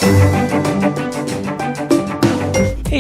Hey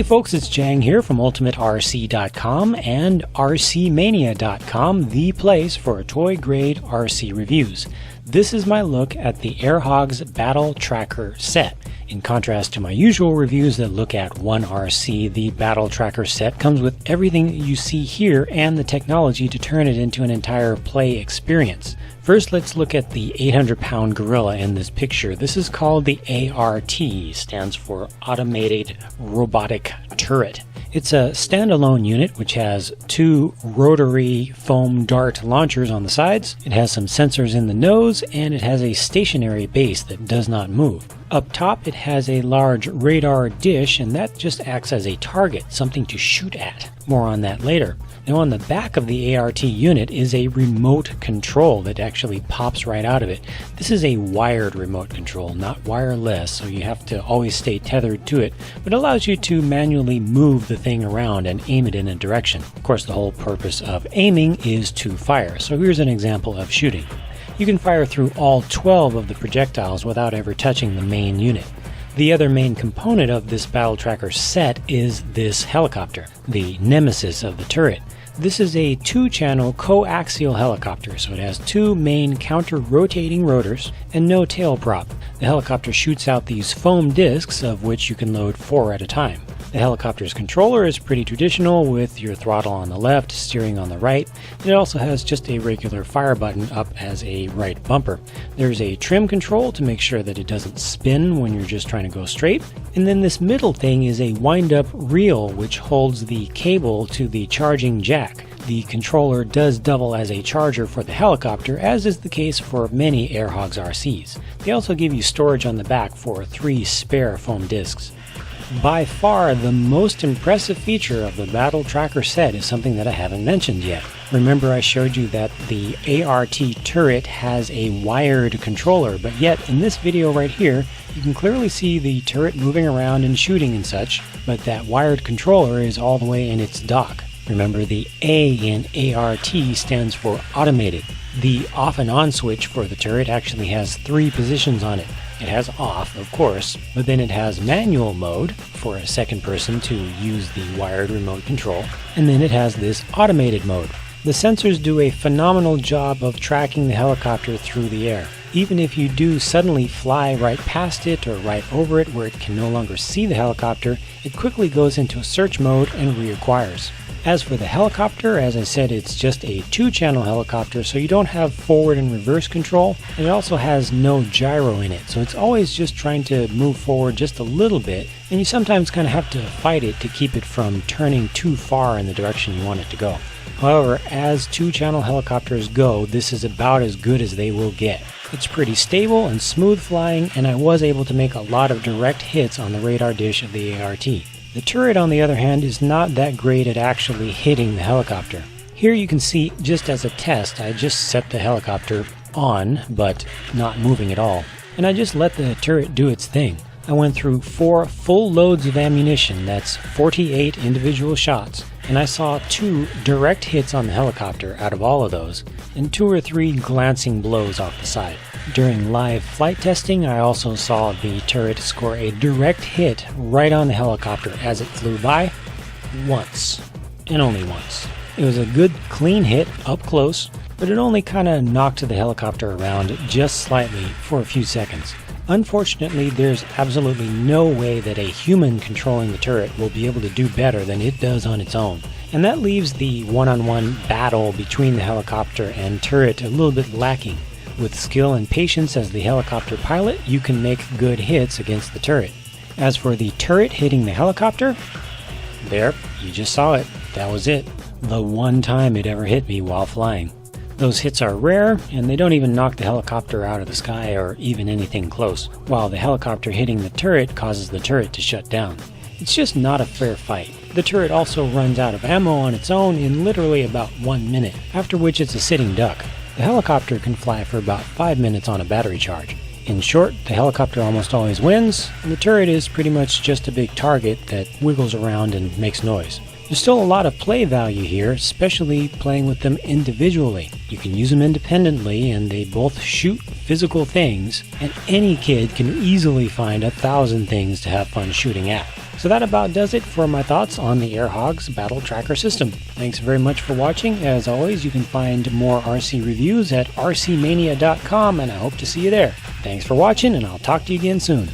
folks, it's Jang here from UltimateRC.com and RCmania.com, the place for toy-grade RC reviews. This is my look at the HàNG's Battle Tracker set. In contrast to my usual reviews that look at one RC, the Battle Tracker set comes with everything that you see here and the technology to turn it into an entire play experience. First, let's look at the 800-pound gorilla in this picture. This is called the ART, stands for Automated Robotic Turret. It's a standalone unit which has two rotary foam dart launchers on the sides. It has some sensors in the nose, and it has a stationary base that does not move. Up top, it has a large radar dish, and that just acts as a target, something to shoot at. More on that later. Now on the back of the ART unit is a remote control that actually pops right out of it. This is a wired remote control, not wireless, so you have to always stay tethered to it, but it allows you to manually move the thing around and aim it in a direction. Of course, the whole purpose of aiming is to fire, so here's an example of shooting. You can fire through all 12 of the projectiles without ever touching the main unit. The other main component of this Battle Tracker set is this helicopter, the nemesis of the turret. This is a two-channel coaxial helicopter, so it has two main counter-rotating rotors and no tail prop. The helicopter shoots out these foam discs, of which you can load 4 at a time. The helicopter's controller is pretty traditional, with your throttle on the left, steering on the right. It also has just a regular fire button up as a right bumper. There's a trim control to make sure that it doesn't spin when you're just trying to go straight. And then this middle thing is a wind-up reel, which holds the cable to the charging jack. The controller does double as a charger for the helicopter, as is the case for many HàNG's RCs. They also give you storage on the back for 3 spare foam discs. By far, the most impressive feature of the Battle Tracker set is something that I haven't mentioned yet. Remember I showed you that the ART turret has a wired controller, but yet in this video right here, you can clearly see the turret moving around and shooting and such, but that wired controller is all the way in its dock. Remember, the A in ART stands for automated. The off and on switch for the turret actually has 3 positions on it. It has off, of course, but then it has manual mode for a second person to use the wired remote control, and then it has this automated mode. The sensors do a phenomenal job of tracking the helicopter through the air. Even if you do suddenly fly right past it or right over it where it can no longer see the helicopter, it quickly goes into a search mode and reacquires. As for the helicopter, as I said, it's just a 2-channel helicopter, so you don't have forward and reverse control, and it also has no gyro in it, so it's always just trying to move forward just a little bit, and you sometimes kind of have to fight it to keep it from turning too far in the direction you want it to go. However, as 2-channel helicopters go, this is about as good as they will get. It's pretty stable and smooth flying, and I was able to make a lot of direct hits on the radar dish of the ART. The turret, on the other hand, is not that great at actually hitting the helicopter. Here you can see, just as a test, I just set the helicopter on, but not moving at all, and I just let the turret do its thing. I went through 4 full loads of ammunition, that's 48 individual shots, and I saw 2 direct hits on the helicopter out of all of those, and 2 or 3 glancing blows off the side. During live flight testing, I also saw the turret score a direct hit right on the helicopter as it flew by, once, and only once. It was a good, clean hit up close, but it only kind of knocked the helicopter around just slightly for a few seconds. Unfortunately, there's absolutely no way that a human controlling the turret will be able to do better than it does on its own. And that leaves the one-on-one battle between the helicopter and turret a little bit lacking. With skill and patience as the helicopter pilot, you can make good hits against the turret. As for the turret hitting the helicopter, there, you just saw it. That was it. The one time it ever hit me while flying. Those hits are rare, and they don't even knock the helicopter out of the sky or even anything close, while the helicopter hitting the turret causes the turret to shut down. It's just not a fair fight. The turret also runs out of ammo on its own in literally about 1 minute, after which it's a sitting duck. The helicopter can fly for about 5 minutes on a battery charge. In short, the helicopter almost always wins, and the turret is pretty much just a big target that wiggles around and makes noise. There's still a lot of play value here, especially playing with them individually. You can use them independently and they both shoot physical things, and any kid can easily find 1,000 things to have fun shooting at. So that about does it for my thoughts on the AirHog's Battle Tracker system. Thanks very much for watching. As always, you can find more RC reviews at rcmania.com, and I hope to see you there. Thanks for watching, and I'll talk to you again soon.